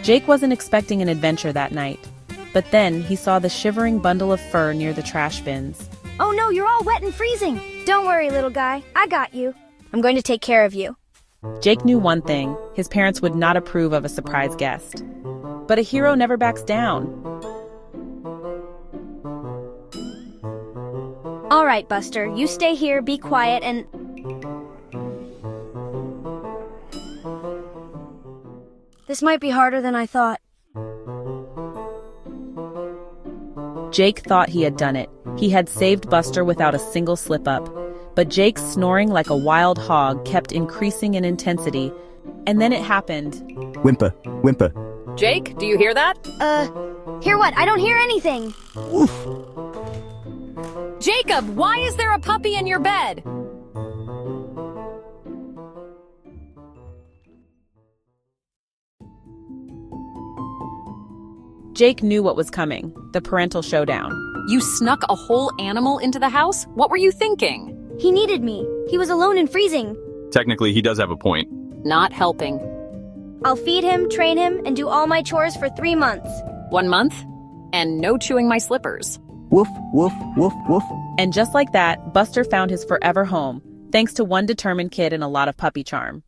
Jake wasn't expecting an adventure that night, but then he saw the shivering bundle of fur near the trash bins. Oh no, you're all wet and freezing. Don't worry, little guy. I got you. I'm going to take care of you. Jake knew one thing: his parents would not approve of a surprise guest. But a hero never backs down. All right, Buster, you stay here, be quiet, and... This might be harder than I thought. Jake thought he had done it. He had saved Buster without a single slip-up. But Jake's snoring like a wild hog kept increasing in intensity. And then it happened. Whimper, whimper. Jake, do you hear that? Hear what? I don't hear anything. Woof. Jacob, why is there a puppy in your bed? Jake knew what was coming, the parental showdown. You snuck a whole animal into the house? What were you thinking? He needed me. He was alone and freezing. Technically, he does have a point. Not helping. I'll feed him, train him, and do all my chores for 3 months. 1 month? And no chewing my slippers. Woof, woof, woof, woof. And just like that, Buster found his forever home, thanks to one determined kid and a lot of puppy charm.